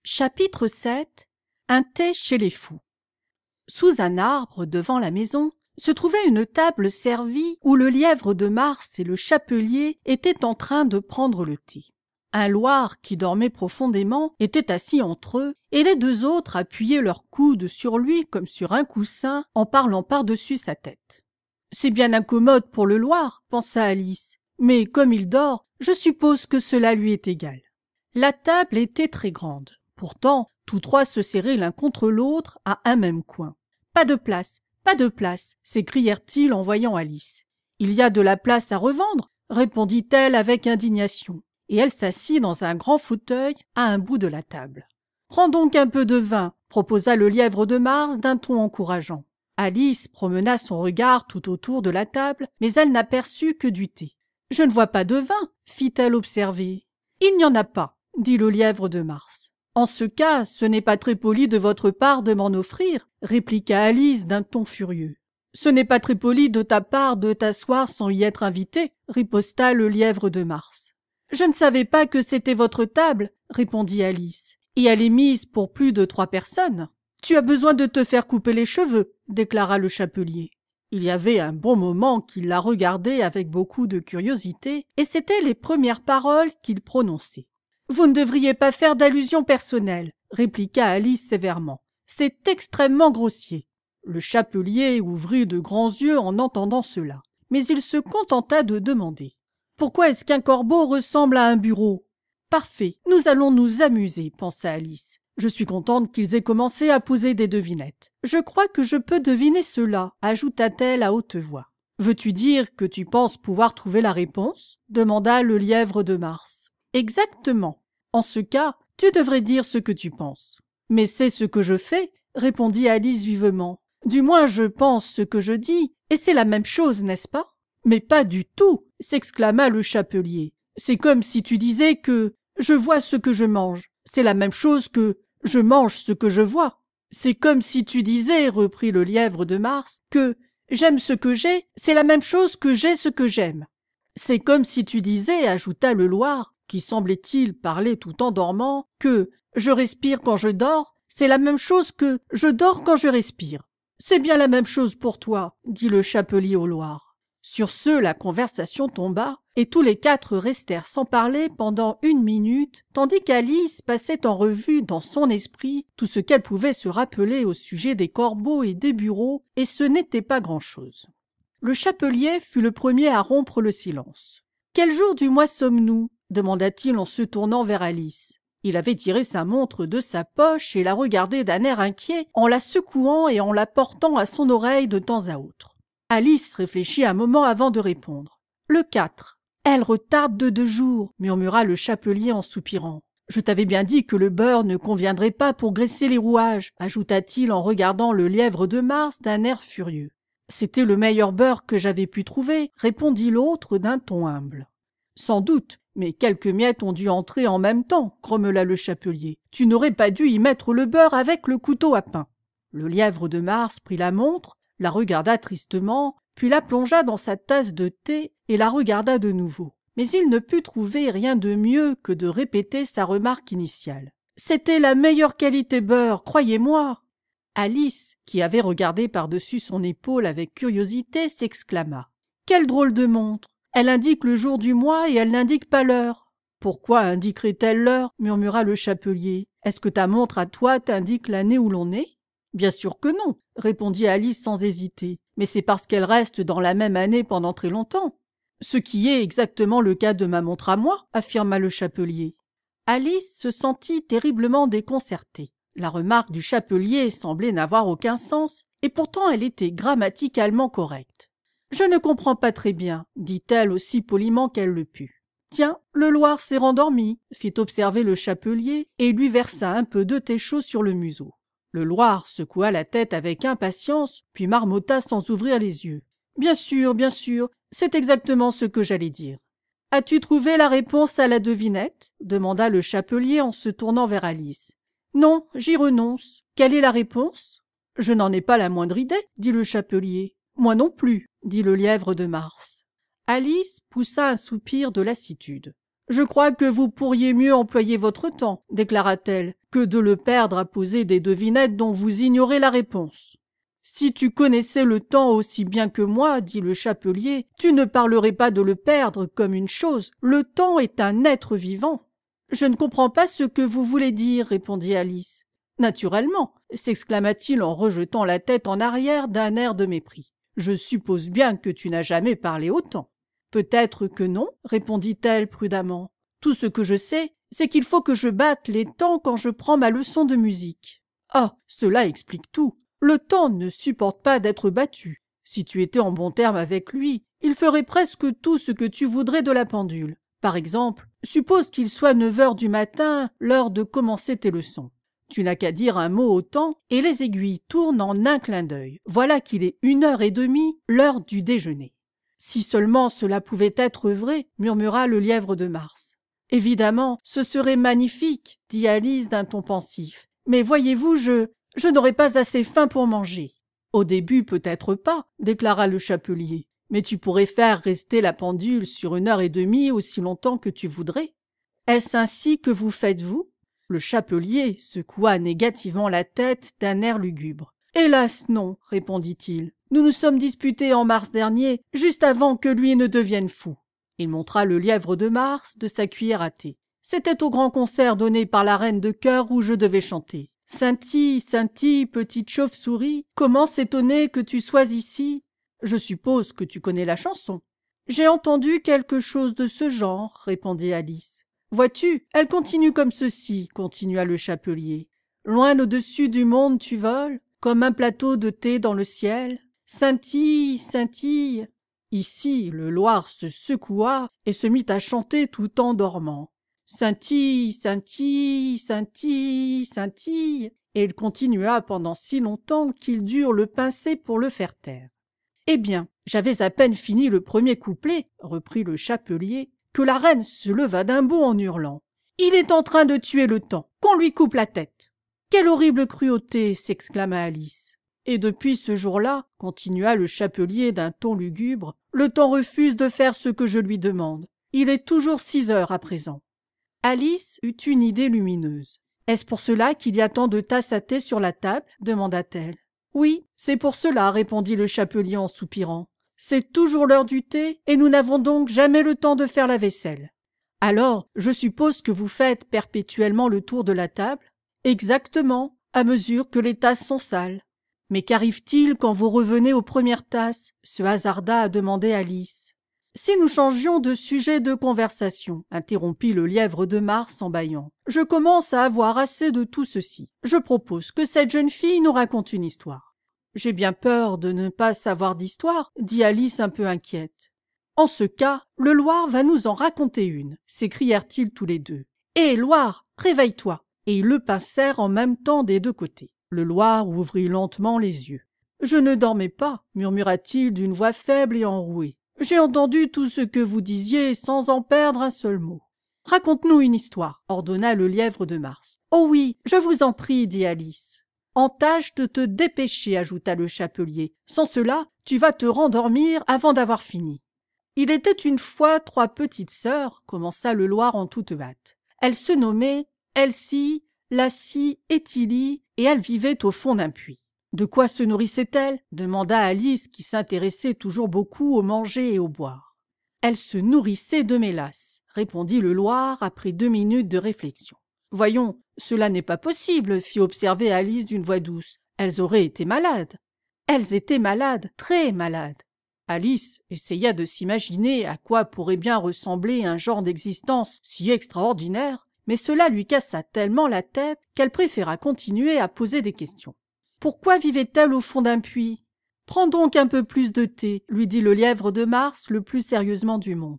Chapitre 7. Un thé chez les fous. Sous un arbre devant la maison se trouvait une table servie où le lièvre de Mars et le chapelier étaient en train de prendre le thé. Un loir qui dormait profondément était assis entre eux et les deux autres appuyaient leurs coudes sur lui comme sur un coussin en parlant par-dessus sa tête. « C'est bien incommode pour le loir, pensa Alice, mais comme il dort, je suppose que cela lui est égal. » La table était très grande. Pourtant, tous trois se serraient l'un contre l'autre à un même coin. « Pas de place, pas de place !» s'écrièrent-ils en voyant Alice. « Il y a de la place à revendre !» répondit-elle avec indignation, et elle s'assit dans un grand fauteuil à un bout de la table. « Prends donc un peu de vin !» proposa le lièvre de Mars d'un ton encourageant. Alice promena son regard tout autour de la table, mais elle n'aperçut que du thé. « Je ne vois pas de vin !» fit-elle observer. « Il n'y en a pas !» dit le lièvre de Mars. « En ce cas, ce n'est pas très poli de votre part de m'en offrir, » répliqua Alice d'un ton furieux. « Ce n'est pas très poli de ta part de t'asseoir sans y être invité, » riposta le lièvre de Mars. « Je ne savais pas que c'était votre table, » répondit Alice, « et elle est mise pour plus de 3 personnes. »« Tu as besoin de te faire couper les cheveux, » déclara le chapelier. Il y avait un bon moment qu'il la regardait avec beaucoup de curiosité, et c'étaient les premières paroles qu'il prononçait. « Vous ne devriez pas faire d'allusions personnelles, » répliqua Alice sévèrement. « C'est extrêmement grossier. » Le chapelier ouvrit de grands yeux en entendant cela, mais il se contenta de demander. « Pourquoi est-ce qu'un corbeau ressemble à un bureau ?»« Parfait, nous allons nous amuser, » pensa Alice. « Je suis contente qu'ils aient commencé à poser des devinettes. Je crois que je peux deviner cela, » ajouta-t-elle à haute voix. « Veux-tu dire que tu penses pouvoir trouver la réponse ?» demanda le lièvre de Mars. « Exactement. En ce cas, tu devrais dire ce que tu penses. »« Mais c'est ce que je fais, » répondit Alice vivement. « Du moins je pense ce que je dis, et c'est la même chose, n'est-ce pas ?»« Mais pas du tout !» s'exclama le chapelier. « C'est comme si tu disais que je vois ce que je mange. C'est la même chose que je mange ce que je vois. C'est comme si tu disais, reprit le lièvre de Mars, que j'aime ce que j'ai, c'est la même chose que j'ai ce que j'aime. C'est comme si tu disais, ajouta le loir, qui semblait-il parler tout en dormant, que je respire quand je dors, c'est la même chose que je dors quand je respire. C'est bien la même chose pour toi, dit le chapelier au loir. Sur ce, la conversation tomba, et tous les 4 restèrent sans parler pendant 1 minute, tandis qu'Alice passait en revue dans son esprit tout ce qu'elle pouvait se rappeler au sujet des corbeaux et des bureaux, et ce n'était pas grand-chose. Le chapelier fut le premier à rompre le silence. « Quel jour du mois sommes-nous » demanda-t-il en se tournant vers Alice. Il avait tiré sa montre de sa poche et la regardait d'un air inquiet en la secouant et en la portant à son oreille de temps à autre. Alice réfléchit un moment avant de répondre. « Le 4. »« Elle retarde de 2 jours, » murmura le chapelier en soupirant. « Je t'avais bien dit que le beurre ne conviendrait pas pour graisser les rouages, » ajouta-t-il en regardant le lièvre de Mars d'un air furieux. « C'était le meilleur beurre que j'avais pu trouver, » répondit l'autre d'un ton humble. « Sans doute, mais quelques miettes ont dû entrer en même temps, » grommela le chapelier. « Tu n'aurais pas dû y mettre le beurre avec le couteau à pain. » Le lièvre de Mars prit la montre, la regarda tristement, puis la plongea dans sa tasse de thé et la regarda de nouveau. Mais il ne put trouver rien de mieux que de répéter sa remarque initiale. « C'était la meilleure qualité beurre, croyez-moi !» Alice, qui avait regardé par-dessus son épaule avec curiosité, s'exclama. « Quelle drôle de montre! Elle indique le jour du mois et elle n'indique pas l'heure. »« Pourquoi indiquerait-elle l'heure » murmura le chapelier. « Est-ce que ta montre à toi t'indique l'année où l'on est ?»« Bien sûr que non, » répondit Alice sans hésiter. « Mais c'est parce qu'elle reste dans la même année pendant très longtemps. »« Ce qui est exactement le cas de ma montre à moi, » affirma le chapelier. Alice se sentit terriblement déconcertée. La remarque du chapelier semblait n'avoir aucun sens, et pourtant elle était grammaticalement correcte. « Je ne comprends pas très bien, » dit-elle aussi poliment qu'elle le put. « Tiens, le loir s'est rendormi, » fit observer le chapelier, et lui versa un peu de thé chaud sur le museau. Le loir secoua la tête avec impatience, puis marmotta sans ouvrir les yeux. « Bien sûr, c'est exactement ce que j'allais dire. »« As-tu trouvé la réponse à la devinette ?» demanda le chapelier en se tournant vers Alice. « Non, j'y renonce. Quelle est la réponse ?»« Je n'en ai pas la moindre idée, » dit le chapelier. « Moi non plus, » dit le lièvre de Mars. Alice poussa un soupir de lassitude. Je crois que vous pourriez mieux employer votre temps, déclara-t-elle, que de le perdre à poser des devinettes dont vous ignorez la réponse. Si tu connaissais le temps aussi bien que moi, dit le chapelier, tu ne parlerais pas de le perdre comme une chose. Le temps est un être vivant. Je ne comprends pas ce que vous voulez dire, répondit Alice. Naturellement, s'exclama-t-il en rejetant la tête en arrière d'un air de mépris. Je suppose bien que tu n'as jamais parlé au temps. Peut-être que non, répondit-elle prudemment. Tout ce que je sais, c'est qu'il faut que je batte les temps quand je prends ma leçon de musique. Ah, cela explique tout. Le temps ne supporte pas d'être battu. Si tu étais en bon terme avec lui, il ferait presque tout ce que tu voudrais de la pendule. Par exemple, suppose qu'il soit 9 heures du matin, l'heure de commencer tes leçons. Tu n'as qu'à dire un mot au temps et les aiguilles tournent en un clin d'œil. Voilà qu'il est 1h30, l'heure du déjeuner. Si seulement cela pouvait être vrai, murmura le lièvre de Mars. Évidemment, ce serait magnifique, dit Alice d'un ton pensif. Mais voyez-vous, je n'aurai pas assez faim pour manger. Au début, peut-être pas, déclara le chapelier. Mais tu pourrais faire rester la pendule sur 1h30 aussi longtemps que tu voudrais. Est-ce ainsi que vous faites-vous? Le chapelier secoua négativement la tête d'un air lugubre. Hélas non, répondit-il. Nous nous sommes disputés en mars dernier, juste avant que lui ne devienne fou. Il montra le lièvre de Mars de sa cuillère à thé. C'était au grand concert donné par la reine de chœur où je devais chanter. Scintille, scintille, petite chauve-souris, comment s'étonner que tu sois ici? Je suppose que tu connais la chanson. J'ai entendu quelque chose de ce genre, répondit Alice. Vois-tu, elle continue comme ceci, continua le chapelier. Loin au-dessus du monde tu voles, comme un plateau de thé dans le ciel. Scintille, scintille. Ici, le Loir se secoua et se mit à chanter tout en dormant. Scintille, scintille, scintille, scintille. Et il continua pendant si longtemps qu'ils durent le pincer pour le faire taire. Eh bien, j'avais à peine fini le premier couplet, reprit le chapelier, que la reine se leva d'un bond en hurlant. Il est en train de tuer le temps, qu'on lui coupe la tête. Quelle horrible cruauté, s'exclama Alice. Et depuis ce jour-là, continua le chapelier d'un ton lugubre, le temps refuse de faire ce que je lui demande. Il est toujours 6 heures à présent. Alice eut une idée lumineuse. Est-ce pour cela qu'il y a tant de tasses à thé sur la table? Demanda-t-elle. Oui, c'est pour cela, répondit le chapelier en soupirant. C'est toujours l'heure du thé, et nous n'avons donc jamais le temps de faire la vaisselle. Alors, je suppose que vous faites perpétuellement le tour de la table? Exactement, à mesure que les tasses sont sales. Mais qu'arrive-t-il quand vous revenez aux premières tasses? Se hasarda à demander Alice. Si nous changions de sujet de conversation, interrompit le lièvre de Mars en bâillant. Je commence à avoir assez de tout ceci. Je propose que cette jeune fille nous raconte une histoire. J'ai bien peur de ne pas savoir d'histoire, dit Alice un peu inquiète. En ce cas, le Loir va nous en raconter une, s'écrièrent-ils tous les deux. Hé, Loir, réveille-toi. Et ils le pincèrent en même temps des deux côtés. Le Loir ouvrit lentement les yeux. Je ne dormais pas, murmura-t-il d'une voix faible et enrouée. J'ai entendu tout ce que vous disiez sans en perdre un seul mot. Raconte-nous une histoire, ordonna le lièvre de Mars. Oh oui, je vous en prie, dit Alice. En tâche de te dépêcher, ajouta le chapelier. Sans cela, tu vas te rendormir avant d'avoir fini. Il était une fois 3 petites sœurs, commença le Loir en toute hâte. Elles se nommaient Elsie, Lassie et Tilly, et elles vivaient au fond d'un puits. De quoi se nourrissaient-elles? Demanda Alice, qui s'intéressait toujours beaucoup au manger et au boire. Elles se nourrissaient de mélasse, répondit le Loir après 2 minutes de réflexion. Voyons, cela n'est pas possible, fit observer Alice d'une voix douce. Elles auraient été malades. Elles étaient malades, très malades. Alice essaya de s'imaginer à quoi pourrait bien ressembler un genre d'existence si extraordinaire, mais cela lui cassa tellement la tête qu'elle préféra continuer à poser des questions. Pourquoi vivait-elle au fond d'un puits? Prends donc un peu plus de thé, lui dit le lièvre de Mars le plus sérieusement du monde.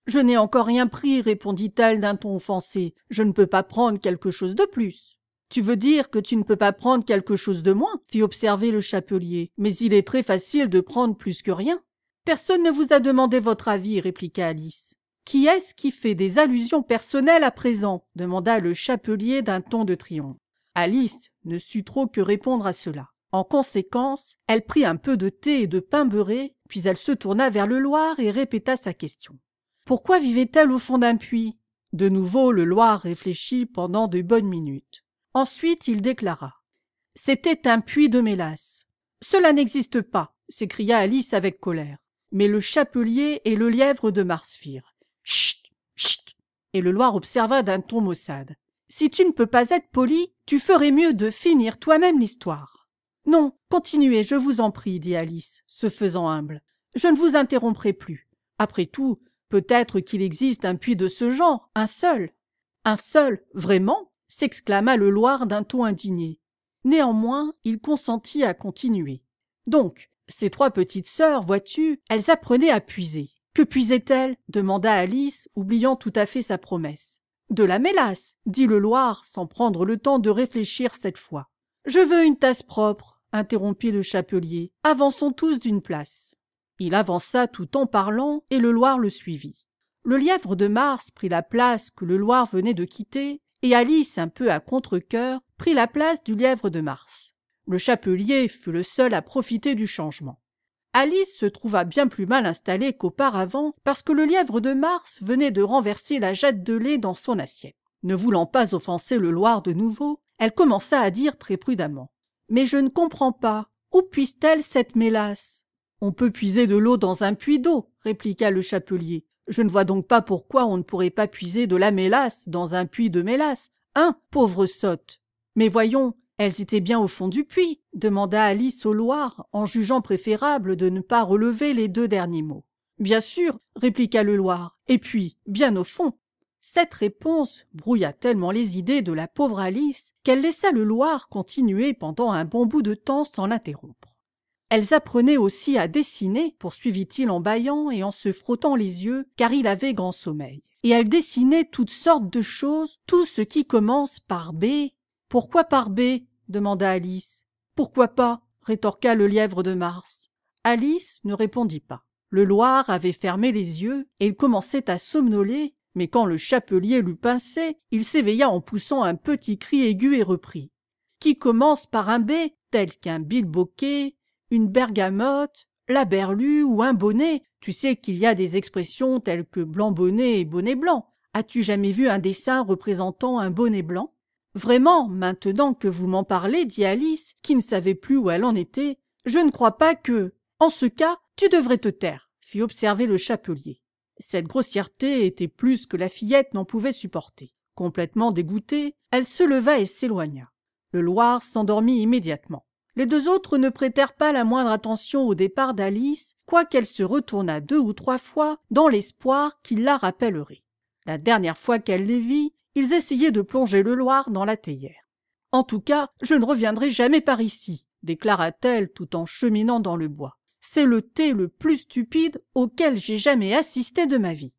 Je n'ai encore rien pris, répondit-elle d'un ton offensé. Je ne peux pas prendre quelque chose de plus. Tu veux dire que tu ne peux pas prendre quelque chose de moins, fit observer le chapelier. Mais il est très facile de prendre plus que rien. Personne ne vous a demandé votre avis, répliqua Alice. Qui est-ce qui fait des allusions personnelles à présent? Demanda le chapelier d'un ton de triomphe. Alice ne sut trop que répondre à cela. En conséquence, elle prit un peu de thé et de pain beurré, puis elle se tourna vers le Loir et répéta sa question. Pourquoi vivait-elle au fond d'un puits? De nouveau, le Loir réfléchit pendant de bonnes minutes. Ensuite, il déclara. « C'était un puits de mélasse. »« Cela n'existe pas, » s'écria Alice avec colère. Mais le chapelier et le lièvre de Mars firent. « Chut, chut !» Et le Loir observa d'un ton maussade. « Si tu ne peux pas être poli, tu ferais mieux de finir toi-même l'histoire. »« Non, continuez, je vous en prie, dit Alice, se faisant humble. Je ne vous interromprai plus. Après tout, peut-être qu'il existe un puits de ce genre, un seul. »« Un seul, vraiment ?» s'exclama le Loir d'un ton indigné. Néanmoins, il consentit à continuer. « Donc, ces 3 petites sœurs, vois-tu, elles apprenaient à puiser. »« Que puisaient-elles » demanda Alice, oubliant tout à fait sa promesse. « De la mélasse, » dit le Loir, sans prendre le temps de réfléchir cette fois. « Je veux une tasse propre, » interrompit le chapelier. « Avançons tous d'une place. » Il avança tout en parlant, et le Loir le suivit. Le lièvre de Mars prit la place que le Loir venait de quitter, et Alice, un peu à contre-cœur, prit la place du lièvre de Mars. Le chapelier fut le seul à profiter du changement. Alice se trouva bien plus mal installée qu'auparavant parce que le lièvre de Mars venait de renverser la jatte de lait dans son assiette. Ne voulant pas offenser le Loir de nouveau, elle commença à dire très prudemment. « Mais je ne comprends pas. Où puise-t-elle cette mélasse ?»« On peut puiser de l'eau dans un puits d'eau, » répliqua le chapelier. « Je ne vois donc pas pourquoi on ne pourrait pas puiser de la mélasse dans un puits de mélasse. Hein, pauvre sotte !»« Mais voyons, elles étaient bien au fond du puits, » demanda Alice au Loir, en jugeant préférable de ne pas relever les 2 derniers mots. « Bien sûr, » répliqua le Loir, « et puis, bien au fond. » Cette réponse brouilla tellement les idées de la pauvre Alice qu'elle laissa le Loir continuer pendant un bon bout de temps sans l'interrompre. Elles apprenaient aussi à dessiner, poursuivit-il en bâillant et en se frottant les yeux, car il avait grand sommeil. Et elles dessinaient toutes sortes de choses, tout ce qui commence par B. « Pourquoi par B ?» demanda Alice. « Pourquoi pas ?» rétorqua le lièvre de Mars. Alice ne répondit pas. Le Loir avait fermé les yeux et il commençait à somnoler, mais quand le chapelier l'eut pincé, il s'éveilla en poussant un petit cri aigu et reprit. « Qui commence par un B, tel qu'un bilboquet, une bergamote, la berlue ou un bonnet. Tu sais qu'il y a des expressions telles que blanc bonnet et bonnet blanc. As-tu jamais vu un dessin représentant un bonnet blanc ?»« Vraiment, maintenant que vous m'en parlez, dit Alice, qui ne savait plus où elle en était, je ne crois pas que... En ce cas, tu devrais te taire, fit observer le chapelier. Cette grossièreté était plus que la fillette n'en pouvait supporter. Complètement dégoûtée, elle se leva et s'éloigna. Le Loir s'endormit immédiatement. Les 2 autres ne prêtèrent pas la moindre attention au départ d'Alice, quoiqu'elle se retournât 2 ou 3 fois dans l'espoir qu'il la rappellerait. La dernière fois qu'elle les vit, ils essayaient de plonger le Loir dans la théière. « En tout cas, je ne reviendrai jamais par ici, » déclara-t-elle tout en cheminant dans le bois. « C'est le thé le plus stupide auquel j'ai jamais assisté de ma vie. »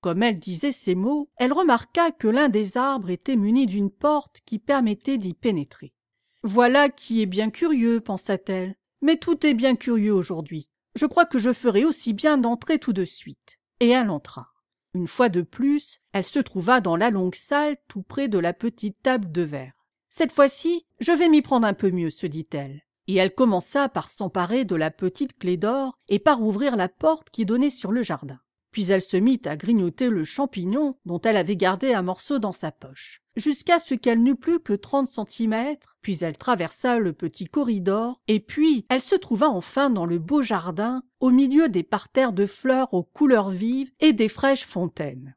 Comme elle disait ces mots, elle remarqua que l'un des arbres était muni d'une porte qui permettait d'y pénétrer. « Voilà qui est bien curieux, pensa-t-elle. Mais tout est bien curieux aujourd'hui. Je crois que je ferai aussi bien d'entrer tout de suite. » Et elle entra. Une fois de plus, elle se trouva dans la longue salle tout près de la petite table de verre. « Cette fois-ci, je vais m'y prendre un peu mieux, se dit-elle. Et elle commença par s'emparer de la petite clé d'or et par ouvrir la porte qui donnait sur le jardin. Puis elle se mit à grignoter le champignon dont elle avait gardé un morceau dans sa poche, jusqu'à ce qu'elle n'eût plus que 30 centimètres, puis elle traversa le petit corridor, et puis elle se trouva enfin dans le beau jardin, au milieu des parterres de fleurs aux couleurs vives et des fraîches fontaines.